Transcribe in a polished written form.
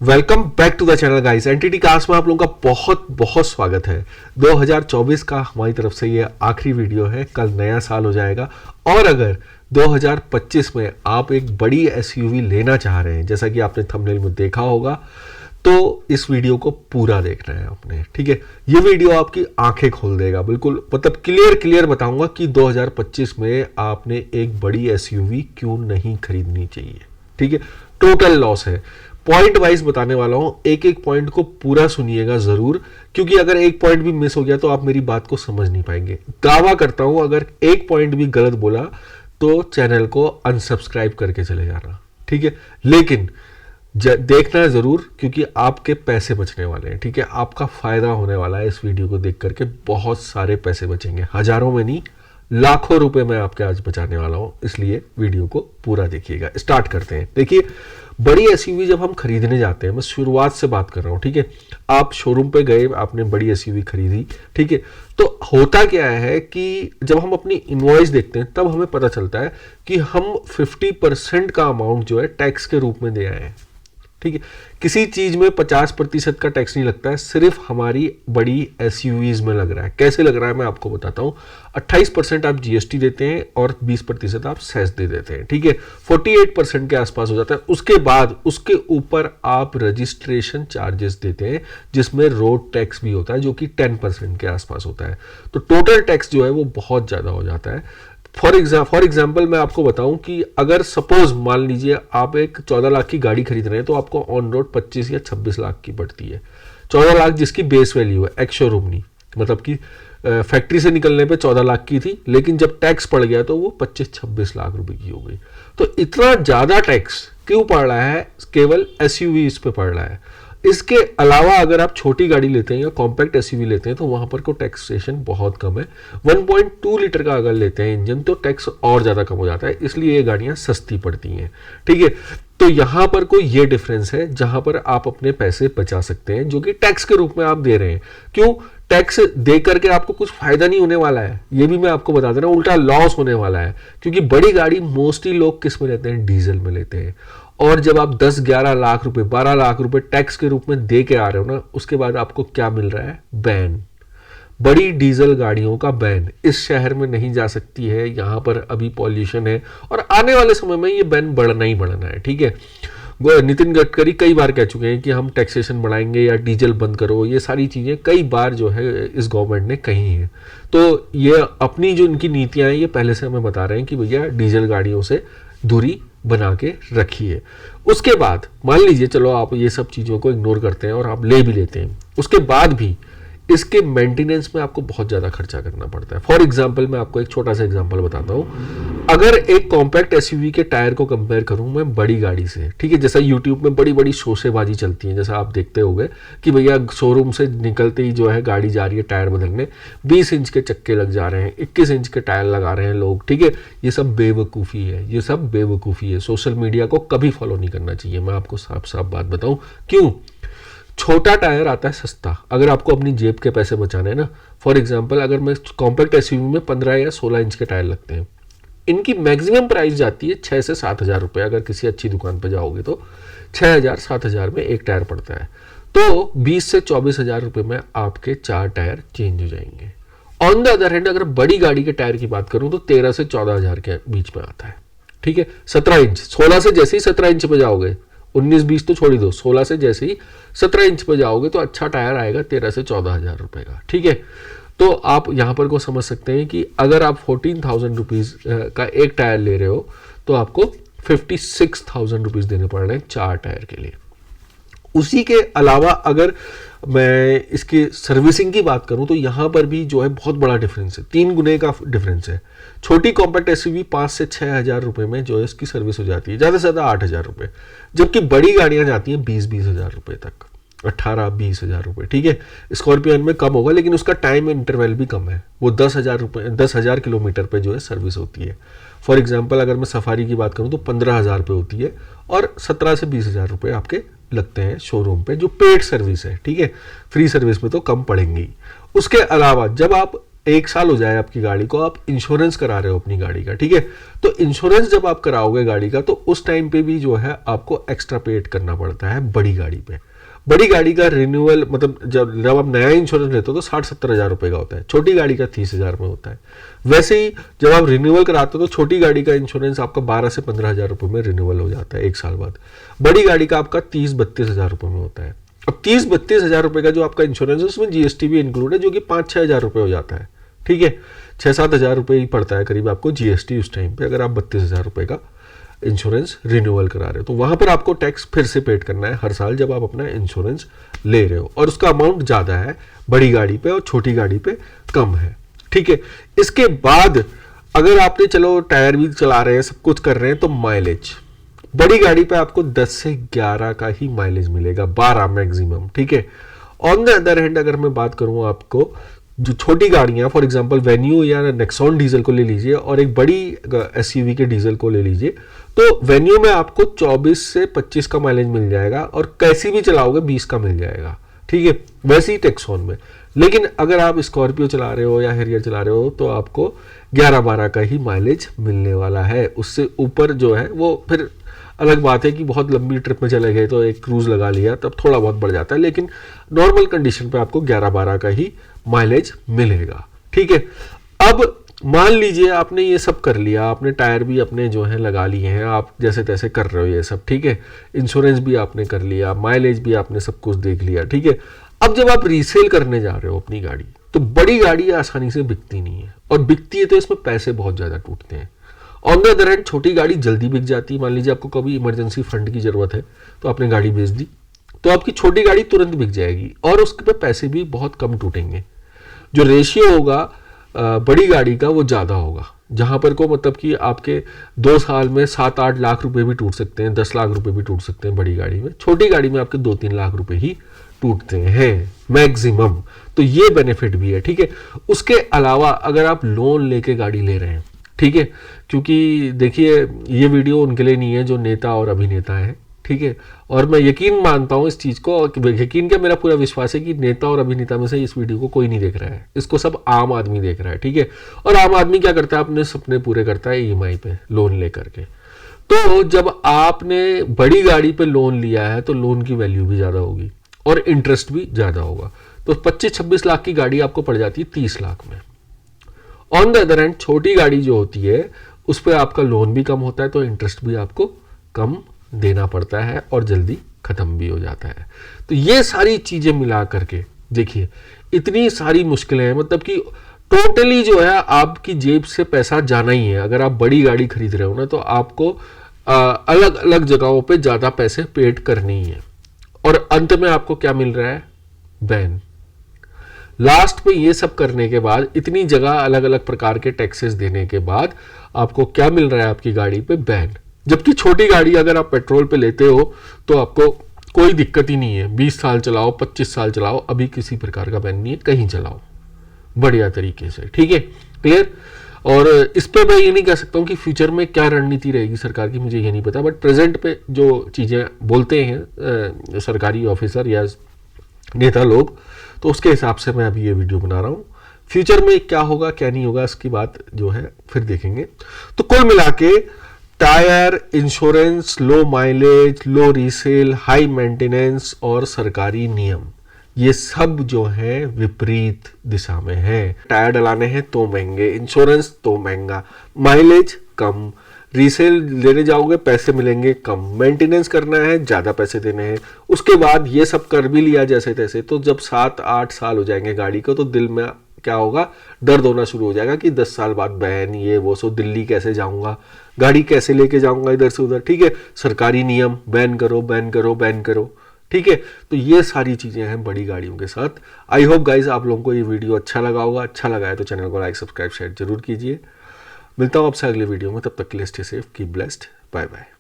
Welcome back to the channel guys. NTT cars में आप लोगों का बहुत बहुत स्वागत है। 2024 का हमारी तरफ से ये आखिरी वीडियो है। कल नया साल हो जाएगा और अगर 2025 में आप एक बड़ी एसयूवी लेना चाह रहे हैं, जैसा कि आपने थंबनेल में देखा होगा, तो इस वीडियो को पूरा देखना है आपने। ठीक है, ये वीडियो आपकी आंखें खोल देगा, बिल्कुल मतलब क्लियर बताऊंगा कि 2025 में आपने एक बड़ी एसयूवी क्यों नहीं खरीदनी चाहिए। ठीक है, टोटल लॉस है। पॉइंट वाइज बताने वाला हूं, एक एक पॉइंट को पूरा सुनिएगा जरूर, क्योंकि अगर एक पॉइंट भी मिस हो गया तो आप मेरी बात को समझ नहीं पाएंगे। दावा करता हूं अगर एक पॉइंट भी गलत बोला तो चैनल को अनसब्सक्राइब करके चले जाना। ठीक है, लेकिन देखना है जरूर, क्योंकि आपके पैसे बचने वाले हैं। ठीक है, आपका फायदा होने वाला है इस वीडियो को देख करके। बहुत सारे पैसे बचेंगे, हजारों में नहीं लाखों रुपए मैं आपके आज बचाने वाला हूं, इसलिए वीडियो को पूरा देखिएगा। स्टार्ट करते हैं। देखिए, बड़ी एसयूवी जब हम खरीदने जाते हैं, मैं शुरुआत से बात कर रहा हूं। ठीक है, आप शोरूम पे गए, आपने बड़ी एसयूवी खरीदी। ठीक है, तो होता क्या है कि जब हम अपनी इनवॉइस देखते हैं तब हमें पता चलता है कि हम 50% का अमाउंट जो है टैक्स के रूप में दे आए हैं। ठीक है, किसी चीज में 50% का टैक्स नहीं लगता है, सिर्फ हमारी बड़ी एसयूवीज में लग रहा है। कैसे लग रहा है मैं आपको बताता हूं। 28% आप जीएसटी देते हैं और 20% आप सेस दे देते हैं। ठीक है, 48% के आसपास हो जाता है। उसके बाद उसके ऊपर आप रजिस्ट्रेशन चार्जेस देते हैं, जिसमें रोड टैक्स भी होता है, जो कि 10% के आसपास होता है। तो टोटल टैक्स जो है वो बहुत ज्यादा हो जाता है। फॉर एग्जाम्पल मैं आपको बताऊं कि अगर सपोज मान लीजिए आप एक 14 लाख की गाड़ी खरीद रहे हैं, तो आपको ऑन रोड 25 या 26 लाख की पड़ती है। 14 लाख जिसकी बेस वैल्यू है, एक्स शोरूम नहीं, मतलब कि फैक्ट्री से निकलने पे 14 लाख की थी, लेकिन जब टैक्स पड़ गया तो वो 25-26 लाख रुपए की हो गई। तो इतना ज्यादा टैक्स क्यों पड़ रहा है? केवल एसयूवी इस पे पड़ रहा है। इसके अलावा अगर आप छोटी गाड़ी लेते हैं या कॉम्पैक्ट एसयूवी लेते हैं तो वहां पर को टैक्सेशन बहुत कम है। 1.2 लीटर का अगर लेते हैं इंजन तो टैक्स और ज्यादा कम हो जाता है, इसलिए ये गाड़ियां सस्ती पड़ती हैं। ठीक है, तो यहां पर कोई ये डिफरेंस है जहां पर आप अपने पैसे बचा सकते हैं, जो कि टैक्स के रूप में आप दे रहे हैं। क्यों? टैक्स दे करके आपको कुछ फायदा नहीं होने वाला है, ये भी मैं आपको बता दे रहा हूं, उल्टा लॉस होने वाला है। क्योंकि बड़ी गाड़ी मोस्टली लोग किस में लेते हैं? डीजल में लेते हैं। और जब आप 10-11 लाख रुपए, 12 लाख रुपए टैक्स के रूप में दे के आ रहे हो ना, उसके बाद आपको क्या मिल रहा है? बैन। बड़ी डीजल गाड़ियों का बैन इस शहर में नहीं जा सकती है। यहां पर अभी पॉल्यूशन है और आने वाले समय में ये बैन बढ़ना ही बढ़ना है। ठीक है, नितिन गडकरी कई बार कह चुके हैं कि हम टैक्सेशन बढ़ाएंगे या डीजल बंद करो। ये सारी चीजें कई बार जो है इस गवर्नमेंट ने कही हैं। तो ये अपनी जो इनकी नीतियां हैं ये पहले से हमें बता रहे हैं कि भैया डीजल गाड़ियों से दूरी बना के रखिए। उसके बाद मान लीजिए, चलो आप ये सब चीजों को इग्नोर करते हैं और आप ले भी लेते हैं, उसके बाद भी इसके मेंटेनेंस में आपको बहुत ज्यादा खर्चा करना पड़ता है। फॉर एग्जांपल मैं आपको एक छोटा सा एग्जांपल बताता हूं। अगर एक कॉम्पैक्ट एसयूवी के टायर को कंपेयर करूं मैं बड़ी गाड़ी से, ठीक है, जैसा यूट्यूब में बड़ी बड़ी शोशेबाजी चलती है, जैसा आप देखते होंगे कि भैया शोरूम से निकलते ही जो है गाड़ी जा रही है टायर बदलने, 20 इंच के चक्के लग जा रहे हैं, 21 इंच के टायर लगा रहे हैं लोग। ठीक है, ये सब बेवकूफ़ी है, ये सब बेवकूफ़ी है। सोशल मीडिया को कभी फॉलो नहीं करना चाहिए, मैं आपको साफ साफ बात बताऊं। क्यों? छोटा टायर आता है सस्ता, अगर आपको अपनी जेब के पैसे बचाने हैं ना। फॉर एग्जांपल अगर मैं कॉम्पैक्ट एसयूवी में 15 या 16 इंच के टायर लगते हैं, इनकी मैक्सिमम प्राइस जाती है 6 से 7 हज़ार रुपये। अगर किसी अच्छी दुकान पर जाओगे तो 6,000-7 हज़ार में एक टायर पड़ता है। तो 20 से 24 हज़ार रुपये में आपके 4 टायर चेंज हो जाएंगे। ऑन द अदर हैंड अगर बड़ी गाड़ी के टायर की बात करूं तो 13 से 14 हज़ार के बीच में आता है। ठीक है, 17 इंच, 16 से जैसे ही 17 इंच पे जाओगे, 19-20 तो छोड़ ही दो, 16 से जैसे ही 17 इंच पे जाओगे तो अच्छा टायर आएगा 13 से 14 हज़ार रुपए का। ठीक है, तो आप यहां पर को समझ सकते हैं कि अगर आप 14,000 रुपीज का एक टायर ले रहे हो तो आपको 56,000 रुपीज देने पड़ रहे हैं 4 टायर के लिए। उसी के अलावा अगर मैं इसकी सर्विसिंग की बात करूं तो यहां पर भी जो है बहुत बड़ा डिफरेंस है, 3 गुने का डिफरेंस है। छोटी कॉम्पैक्ट एसयूवी 5 से 6 हज़ार रुपए में जो है इसकी सर्विस हो जाती है, ज्यादा से ज्यादा 8 हज़ार रुपए, जबकि बड़ी गाड़ियां जाती हैं 20-20 हज़ार रुपए तक, 18-20 हज़ार रुपए। ठीक है, स्कॉर्पियन में कम होगा लेकिन उसका टाइम इंटरवल भी कम है, वो 10,000 रुपए, 10,000 किलोमीटर पे जो है सर्विस होती है। फॉर एग्जाम्पल अगर मैं सफारी की बात करूं तो 15,000 पे होती है और 17 से 20 हज़ार रुपए आपके लगते हैं शोरूम पे, जो पेड सर्विस है। ठीक है, फ्री सर्विस में तो कम पड़ेंगे ही। उसके अलावा जब आप 1 साल हो जाए आपकी गाड़ी को, आप इंश्योरेंस करा रहे हो अपनी गाड़ी का, ठीक है। तो इंश्योरेंस जब आप कराओगे गाड़ी का, तो उस टाइम पे भी जो है आपको एक्स्ट्रा पेड करना पड़ता है बड़ी गाड़ी पे। बड़ी गाड़ी का रिन्यूअल मतलब जब आप नया इंश्योरेंस लेते हो तो 60-70 हज़ार रुपए का होता है, छोटी गाड़ी का 30 हज़ार में होता है। वैसे ही जब आप रिन्यूअल कराते हो तो छोटी गाड़ी का इंश्योरेंस आपका 12 से 15 हज़ार रुपए में रिन्यूअल हो जाता है 1 साल बाद। बड़ी गाड़ी का आपका 30-32 हज़ार रुपए में होता है। अब 30-32 हज़ार रुपए का जो आपका इंश्योरेंस है उसमें जीएसटी भी इंक्लूड है, जो कि 5-6 हज़ार रुपए हो जाता है, ठीक है। 6-7 हज़ार रुपए ही पड़ता है करीब आपको जीएसटी उस टाइम पे, अगर आप 32 हज़ार रुपए का इंश्योरेंस रिन्यूअल करा रहे हो। तो वहां पर आपको टैक्स फिर से पेड करना है हर साल जब आप अपना इंश्योरेंस ले रहे हो, और उसका अमाउंट ज्यादा है बड़ी गाड़ी पे और छोटी गाड़ी पे कम है, ठीक है। इसके बाद अगर आपने चलो टायर भी चला रहे हैं, सब कुछ कर रहे हैं, तो माइलेज बड़ी गाड़ी पे आपको 10 से 11 का ही माइलेज मिलेगा, 12 मैक्सिमम, ठीक है। ऑन द अदर हैंड अगर मैं बात करूं आपको जो छोटी गाड़ियां, फॉर एग्जांपल वेन्यू या नेक्सॉन डीजल को ले लीजिए और एक बड़ी एसयूवी के डीजल को ले लीजिए, तो वेन्यू में आपको 24 से 25 का माइलेज मिल जाएगा और कैसी भी चलाओगे 20 का मिल जाएगा, ठीक है। वैसे ही टेक्सॉन में, लेकिन अगर आप स्कॉर्पियो चला रहे हो या हैरियर चला रहे हो तो आपको 11-12 का ही माइलेज मिलने वाला है। उससे ऊपर जो है वो फिर अलग बात है कि बहुत लंबी ट्रिप में चले गए तो एक क्रूज लगा लिया तब थोड़ा बहुत बढ़ जाता है, लेकिन नॉर्मल कंडीशन पे आपको 11-12 का ही माइलेज मिलेगा, ठीक है। अब मान लीजिए आपने ये सब कर लिया, आपने टायर भी अपने जो है लगा लिए हैं, आप जैसे तैसे कर रहे हो ये सब, ठीक है। इंश्योरेंस भी आपने कर लिया, माइलेज भी आपने सब कुछ देख लिया, ठीक है। अब जब आप रीसेल करने जा रहे हो अपनी गाड़ी, तो बड़ी गाड़ी आसानी से बिकती नहीं है, और बिकती है तो इसमें पैसे बहुत ज्यादा टूटते हैं। ऑन द अदर हैंड छोटी गाड़ी जल्दी बिक जाती है। मान लीजिए आपको कभी इमरजेंसी फंड की जरूरत है तो आपने गाड़ी बेच दी, तो आपकी छोटी गाड़ी तुरंत बिक जाएगी और उसके पे पैसे भी बहुत कम टूटेंगे। जो रेशियो होगा बड़ी गाड़ी का वो ज्यादा होगा, जहां पर को मतलब कि आपके 2 साल में 7-8 लाख रुपए भी टूट सकते हैं, 10 लाख रुपए भी टूट सकते हैं बड़ी गाड़ी में। छोटी गाड़ी में आपके 2-3 लाख रुपए ही टूटते हैं मैक्सिमम। तो ये बेनिफिट भी है, ठीक है। उसके अलावा अगर आप लोन लेके गाड़ी ले रहे हैं, ठीक है, क्योंकि देखिए ये वीडियो उनके लिए नहीं है जो नेता और अभिनेता हैं, ठीक है। और मैं यकीन मानता हूं इस चीज को, यकीन क्या मेरा पूरा विश्वास है कि नेता और अभिनेता में से इस वीडियो को कोई नहीं देख रहा है, इसको सब आम आदमी देख रहा है, ठीक है। और आम आदमी क्या करता है, अपने सपने पूरे करता है ईएमआई पे लोन लेकर के। तो जब आपने बड़ी गाड़ी पे लोन लिया है तो लोन की वैल्यू भी ज्यादा होगी और इंटरेस्ट भी ज्यादा होगा। तो 25-26 लाख की गाड़ी आपको पड़ जाती है 30 लाख में। ऑन द अदर हैंड छोटी गाड़ी जो होती है उस पर आपका लोन भी कम होता है, तो इंटरेस्ट भी आपको कम देना पड़ता है और जल्दी खत्म भी हो जाता है। तो ये सारी चीजें मिला करके देखिए इतनी सारी मुश्किलें हैं, मतलब कि टोटली जो है आपकी जेब से पैसा जाना ही है। अगर आप बड़ी गाड़ी खरीद रहे हो ना, तो आपको अलग अलग जगहों पे ज्यादा पैसे पेड करने ही है, और अंत में आपको क्या मिल रहा है, बैन। लास्ट में ये सब करने के बाद, इतनी जगह अलग अलग प्रकार के टैक्सेस देने के बाद आपको क्या मिल रहा है, आपकी गाड़ी पे बैन। जबकि छोटी गाड़ी अगर आप पेट्रोल पे लेते हो तो आपको कोई दिक्कत ही नहीं है, 20 साल चलाओ, 25 साल चलाओ, अभी किसी प्रकार का बैन नहीं है, कहीं चलाओ बढ़िया तरीके से, ठीक है, क्लियर। और इस पे मैं ये नहीं कह सकता हूँ कि फ्यूचर में क्या रणनीति रहेगी सरकार की, मुझे ये नहीं पता, बट प्रेजेंट पे जो चीजें बोलते हैं सरकारी ऑफिसर या नेता लोग, तो उसके हिसाब से मैं अभी ये वीडियो बना रहा हूँ। फ्यूचर में क्या होगा क्या नहीं होगा इसकी बात जो है फिर देखेंगे। तो कुल मिला के टायर, इंश्योरेंस, लो माइलेज, लो रीसेल, हाई मेंटेनेंस और सरकारी नियम, ये सब जो है विपरीत दिशा में है। टायर डलाने हैं तो महंगे, इंश्योरेंस तो महंगा, माइलेज कम, रीसेल लेने जाओगे पैसे मिलेंगे कम, मेंटेनेंस करना है ज्यादा पैसे देने हैं। उसके बाद ये सब कर भी लिया जैसे तैसे, तो जब 7-8 साल हो जाएंगे गाड़ी को, तो दिल में क्या होगा, दर्द होना शुरू हो जाएगा कि 10 साल बाद बैन, ये वो, सो दिल्ली कैसे जाऊंगा, गाड़ी कैसे लेके जाऊंगा इधर से उधर, ठीक है। सरकारी नियम, बैन करो बैन करो बैन करो, ठीक है। तो ये सारी चीजें हैं बड़ी गाड़ियों के साथ। आई होप गाइज आप लोगों को ये वीडियो अच्छा लगा होगा। अच्छा लगा है तो चैनल को लाइक, सब्सक्राइब, शेयर जरूर कीजिए। मिलता हूं आपसे अगले वीडियो में, तब तक के लिए stay safe, keep blessed, bye bye.